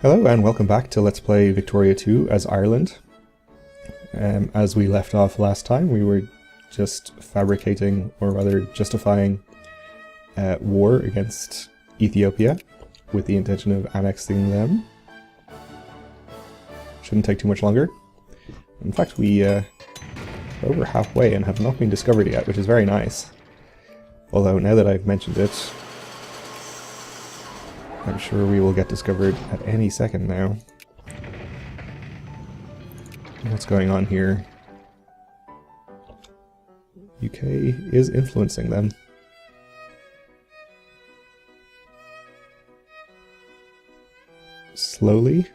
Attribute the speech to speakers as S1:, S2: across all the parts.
S1: Hello and welcome back to Let's Play Victoria 2 as Ireland. As we left off last time, we were just fabricating, or rather justifying, war against Ethiopia with the intention of annexing them. Shouldn't take too much longer. In fact, we are over halfway and have not been discovered yet, which is very nice. Although, now that I've mentioned it, I'm sure we will get discovered at any second now. What's going on here? UK is influencing them. Slowly.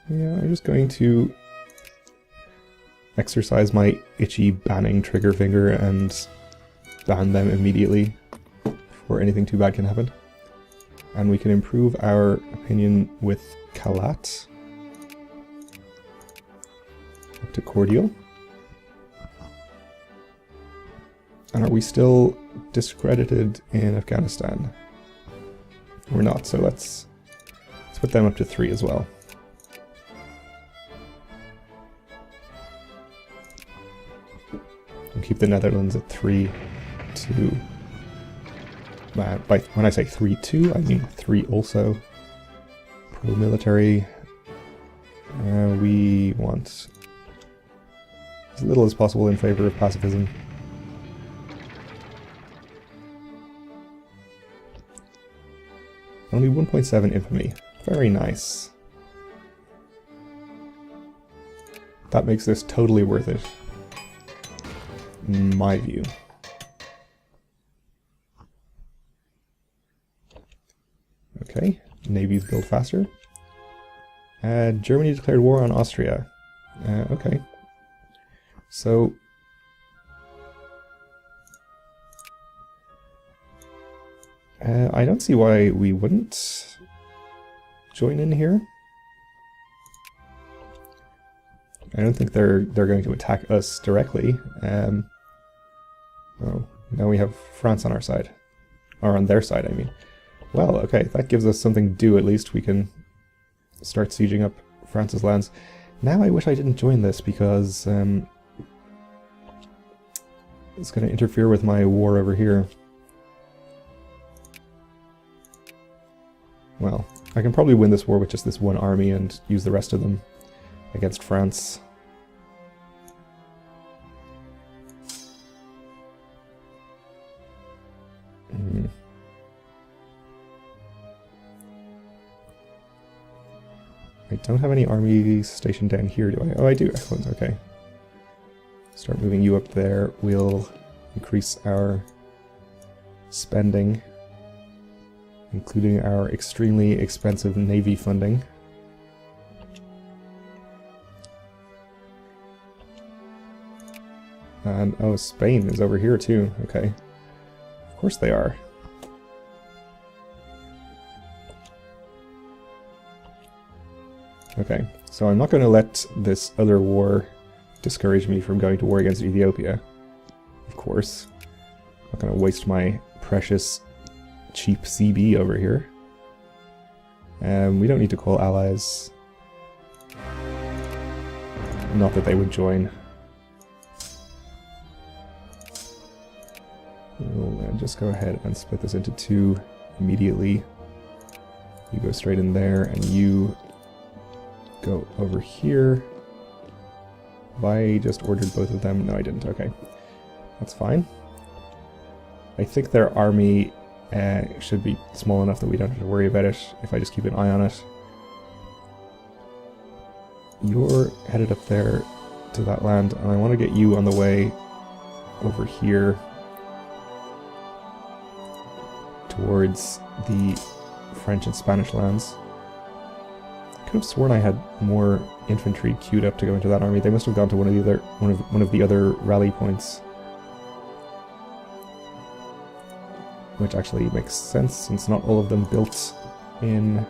S1: Yeah, I'm just going to exercise my itchy banning trigger finger and ban them immediately before anything too bad can happen. And we can improve our opinion with Kalat up to cordial. And are we still discredited in Afghanistan? We're not, so let's put them up to 3 as well. And keep the Netherlands at 3, 2. When I say 3-2, I mean 3 also. Pro-military. We want as little as possible in favor of pacifism. Only 1.7 infamy. Very nice. That makes this totally worth it, in my view. Okay, navies build faster. Germany declared war on Austria. Okay. So I don't see why we wouldn't join in here. I don't think they're going to attack us directly. Oh, now we have France on our side. Or on their side, I mean. Well, okay, that gives us something to do at least. We can start sieging up France's lands. Now I wish I didn't join this because it's going to interfere with my war over here. Well, I can probably win this war with just this one army and use the rest of them against France. I don't have any armies stationed down here, do I? Oh, I do. Excellent. Okay. Start moving you up there. We'll increase our spending, including our extremely expensive navy funding. And, oh, Spain is over here too. Okay. Of course they are. Okay, so I'm not going to let this other war discourage me from going to war against Ethiopia. Of course. I'm not going to waste my precious, cheap CB over here. We don't need to call allies. Not that they would join. We'll just go ahead and split this into 2 immediately. You go straight in there, and you go over here. Have I just ordered both of them? No, I didn't. Okay. That's fine. I think their army should be small enough that we don't have to worry about it if I just keep an eye on it. You're headed up there to that land, and I want to get you on the way over here towards the French and Spanish lands. I could have sworn I had more infantry queued up to go into that army. They must have gone to one of the other rally points, which actually makes sense since not all of them built in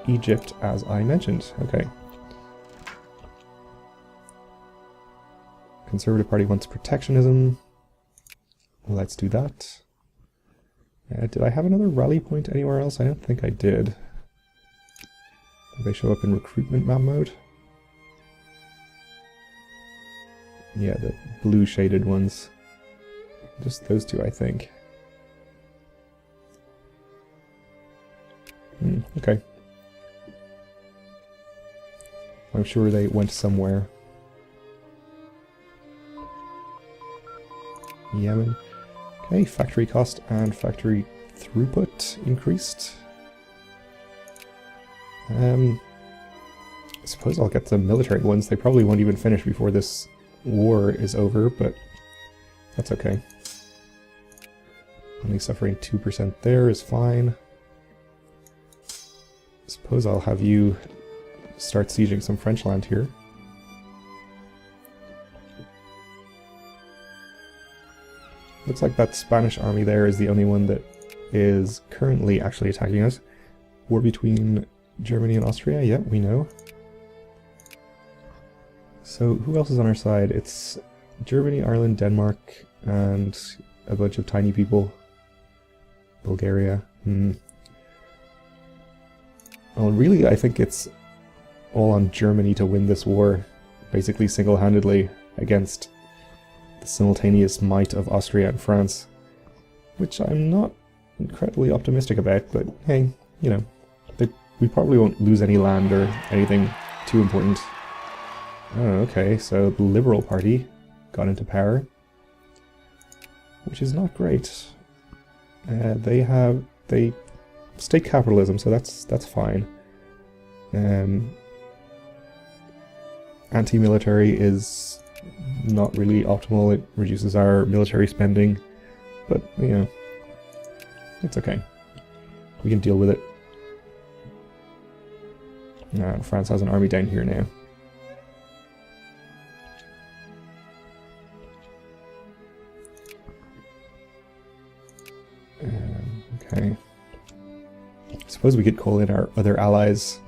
S1: Egypt, as I mentioned. Okay. Conservative Party wants protectionism. Let's do that. Did I have another rally point anywhere else? I don't think I did. They show up in recruitment map mode. Yeah, the blue shaded ones. Just those two, I think. Okay. I'm sure they went somewhere. Yemen. Okay, factory cost and factory throughput increased. I suppose I'll get the military ones. They probably won't even finish before this war is over, but that's okay. Only suffering 2% there is fine. Suppose I'll have you start sieging some French land here. Looks like that Spanish army there is the only one that is currently actually attacking us. War between Germany and Austria, yeah, we know. So who else is on our side? It's Germany, Ireland, Denmark, and a bunch of tiny people. Bulgaria. Well, really, I think it's all on Germany to win this war, basically single-handedly against the simultaneous might of Austria and France, which I'm not incredibly optimistic about, but hey, you know, we probably won't lose any land or anything too important. Oh, okay, so the Liberal Party got into power, which is not great. They state capitalism, so that's fine. Anti-military is not really optimal. It reduces our military spending, but you know, it's okay. We can deal with it. France has an army down here now. Okay. I suppose we could call in our other allies.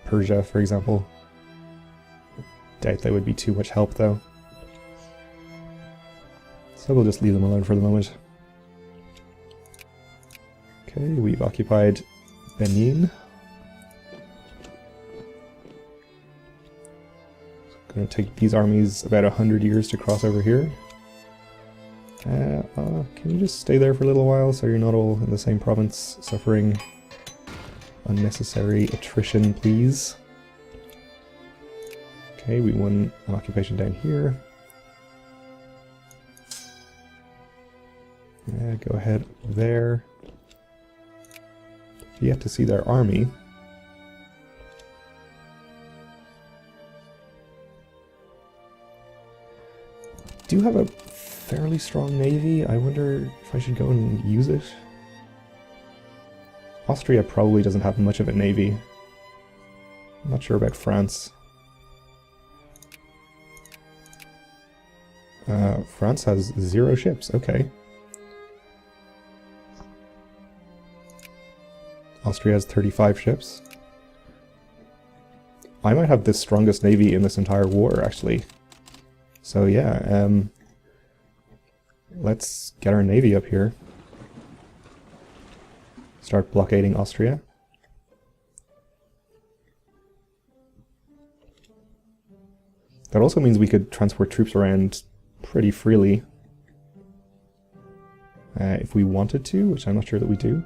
S1: Persia, for example. Doubt they would be too much help, though. So we'll just leave them alone for the moment. Okay, we've occupied Benin. It's going to take these armies about 100 years to cross over here. Can you just stay there for a little while so you're not all in the same province suffering unnecessary attrition, please? Okay, we won an occupation down here. Yeah, go ahead there. Yet to see their army. Do have a fairly strong navy. I wonder if I should go and use it. Austria probably doesn't have much of a navy. I'm not sure about France. France has 0 ships, okay. Austria has 35 ships. I might have the strongest navy in this entire war, actually. So yeah, let's get our navy up here. Start blockading Austria. That also means we could transport troops around pretty freely. If we wanted to, which I'm not sure that we do.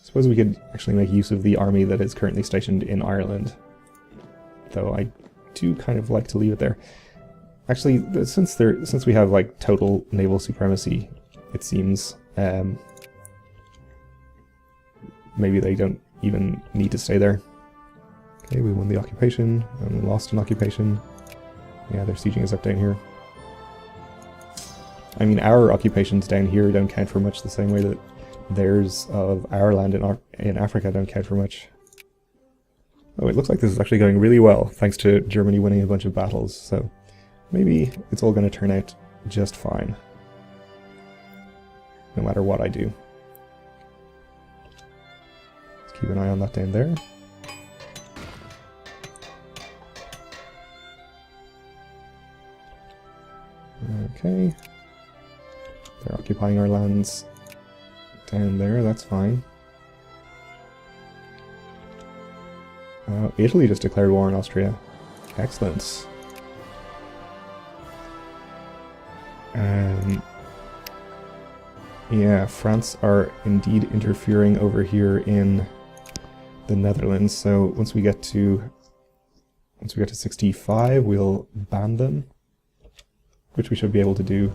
S1: Suppose we could actually make use of the army that is currently stationed in Ireland. Though I do kind of like to leave it there. Actually, since we have like total naval supremacy, it seems, maybe they don't even need to stay there. Okay, we won the occupation, and we lost an occupation. Yeah, they're sieging us up down here. I mean, our occupations down here don't count for much the same way that theirs of our land in Africa don't count for much. Oh, it looks like this is actually going really well, thanks to Germany winning a bunch of battles, so maybe it's all going to turn out just fine. No matter what I do. Let's keep an eye on that down there. Okay. They're occupying our lands down there, that's fine. Italy just declared war on Austria. Excellent. Yeah, France are indeed interfering over here in the Netherlands. So once we get to 65, we'll ban them, which we should be able to do.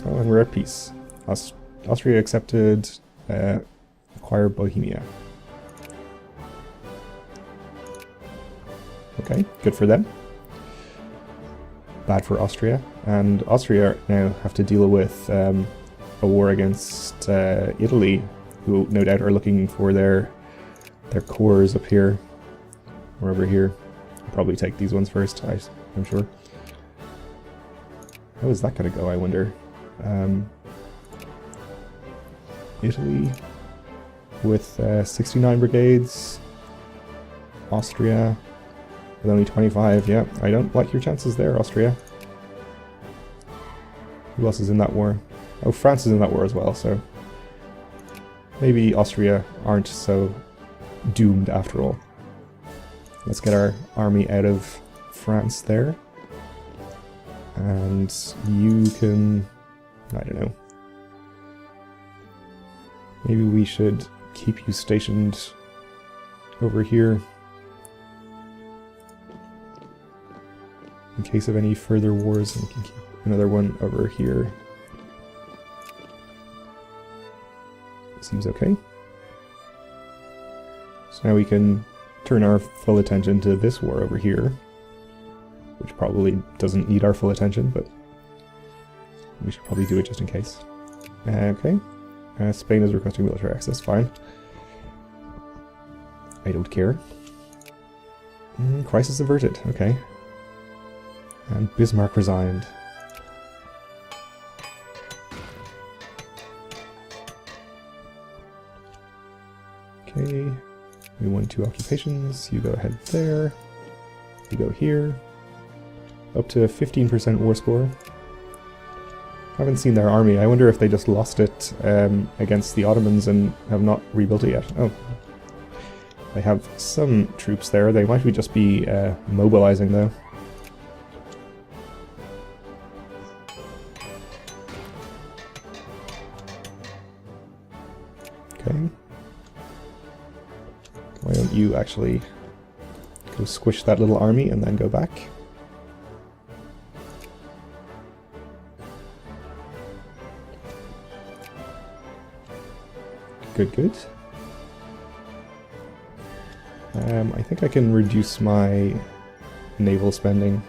S1: Oh, and we're at peace. Austria accepted acquire Bohemia. Okay, good for them. Bad for Austria. And Austria now have to deal with a war against Italy, who no doubt are looking for their cores up here, or over here. I'll probably take these ones first, I'm sure. How is that going to go, I wonder? Italy with 69 brigades. Austria with only 25. Yeah, I don't like your chances there, Austria. Who else is in that war? Oh, France is in that war as well, so maybe Austria aren't so doomed after all. Let's get our army out of France there. And you can... I don't know. Maybe we should keep you stationed over here in case of any further wars, and we can keep another one over here. Seems okay. So now we can turn our full attention to this war over here, which probably doesn't need our full attention, but we should probably do it just in case. Okay. Spain is requesting military access, fine. I don't care. Crisis averted, okay. And Bismarck resigned. Okay, we won 2 occupations. You go ahead there. You go here. Up to 15% war score. Haven't seen their army. I wonder if they just lost it against the Ottomans and have not rebuilt it yet. Oh. They have some troops there. They might just be mobilizing though. Okay. Why don't you actually go squish that little army and then go back? Good, good. I think I can reduce my naval spending.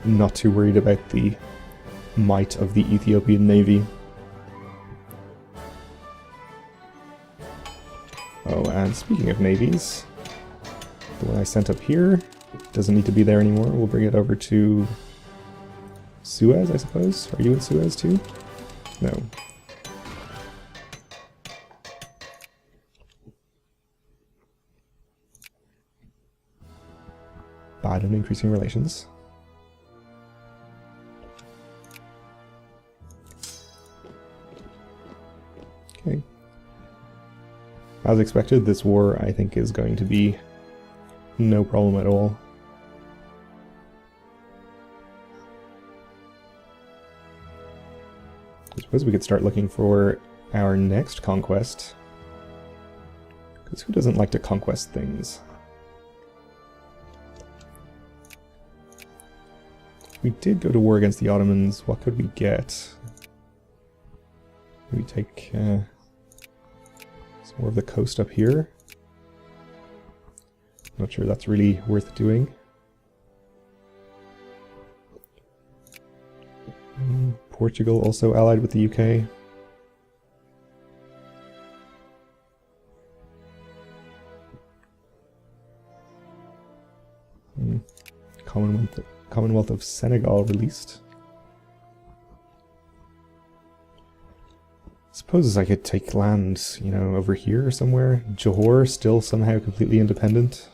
S1: Not too worried about the might of the Ethiopian Navy. Oh, and speaking of navies, the one I sent up here doesn't need to be there anymore. We'll bring it over to Suez, I suppose? Are you in Suez too? No. Bad and increasing relations. Okay. As expected, this war, I think, is going to be no problem at all. I suppose we could start looking for our next conquest. Because who doesn't like to conquest things? We did go to war against the Ottomans. What could we get? Maybe take some more of the coast up here. Not sure that's really worth doing. Portugal also allied with the UK. Commonwealth of Senegal released. Suppose I could take land, you know, over here or somewhere. Johor still somehow completely independent,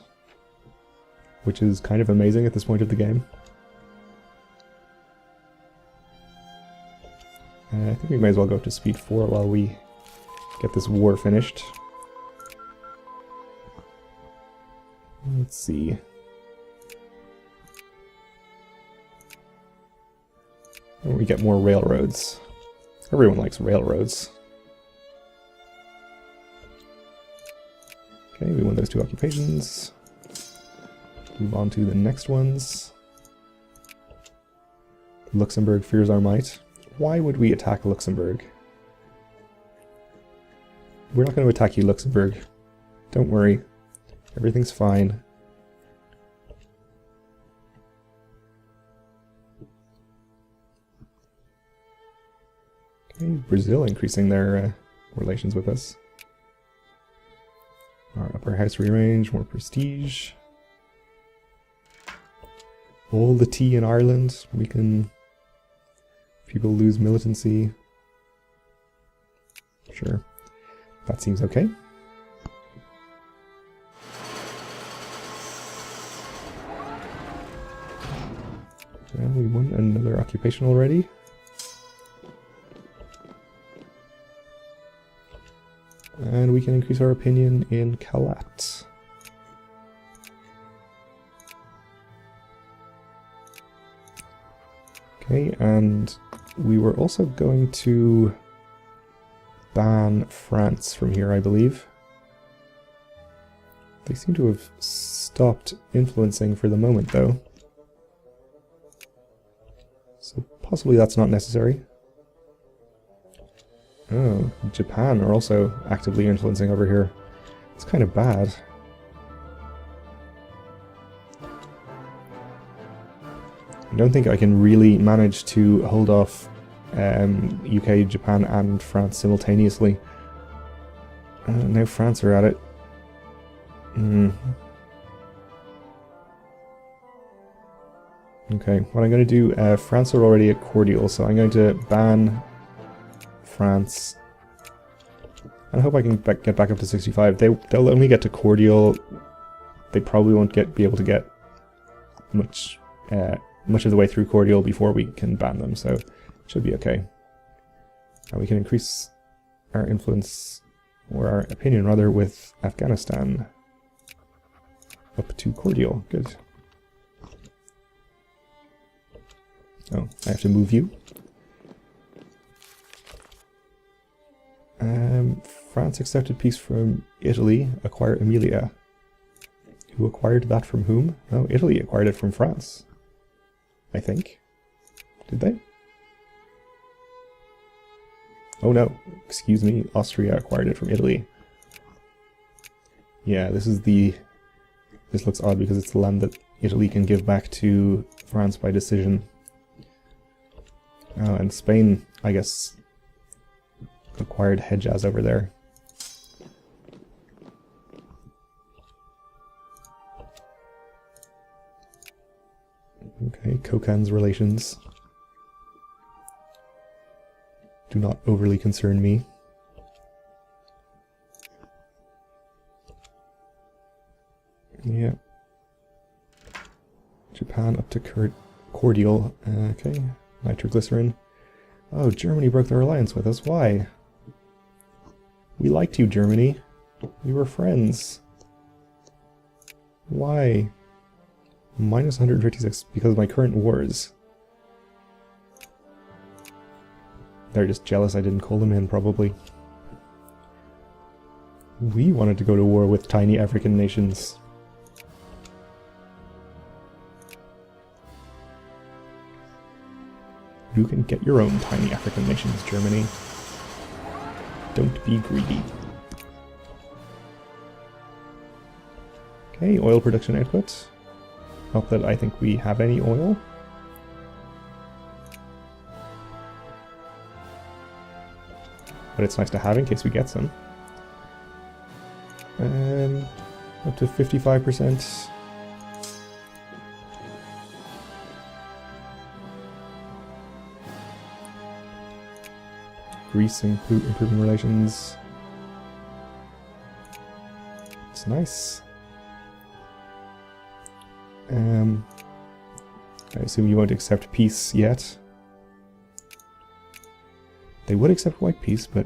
S1: which is kind of amazing at this point of the game. I think we may as well go up to speed 4 while we get this war finished. Let's see. We get more railroads. Everyone likes railroads. Okay, we won those 2 occupations. Move on to the next ones. Luxembourg fears our might. Why would we attack Luxembourg? We're not going to attack you, Luxembourg. Don't worry. Everything's fine. Okay, Brazil increasing their relations with us. Our upper house rearrange, more prestige. All the tea in Ireland, we can... People lose militancy. Sure, that seems okay. Well, we won another occupation already. And we can increase our opinion in Kalat. Okay, and we were also going to ban France from here, I believe. They seem to have stopped influencing for the moment, though. So possibly that's not necessary. Oh, Japan are also actively influencing over here. It's kind of bad. I don't think I can really manage to hold off UK, Japan and France simultaneously. Now France are at it. Okay, what I'm going to do, France are already at cordial, so I'm going to ban France. I hope I can get back up to 65. They'll only get to cordial. They probably won't be able to get much of the way through cordial before we can ban them, so it should be okay. And we can increase our influence, or our opinion rather, with Afghanistan up to cordial. Good. Oh, I have to move you. France accepted peace from Italy, acquire Emilia. Who acquired that from whom? Oh, Italy acquired it from France. I think. Did they? Oh no, excuse me, Austria acquired it from Italy. Yeah, this looks odd because it's the land that Italy can give back to France by decision. Oh, and Spain, I guess, acquired Hejaz over there. Okay, Kokan's relations do not overly concern me. Yeah. Japan up to cordial. Okay. Nitroglycerin. Oh, Germany broke their alliance with us. Why? We liked you, Germany. We were friends. Why? Minus 156 because of my current wars. They're just jealous I didn't call them in, probably. We wanted to go to war with tiny African nations. You can get your own tiny African nations, Germany. Don't be greedy. Okay, oil production output. Not that I think we have any oil. But it's nice to have in case we get some. Up to 55%. Greece improving relations. It's nice. I assume you won't accept peace yet. They would accept white peace, but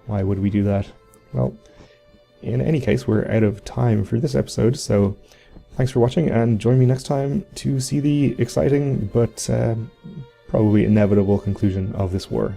S1: Why would we do that? Well, in any case, we're out of time for this episode, so thanks for watching, and join me next time to see the exciting but probably inevitable conclusion of this war.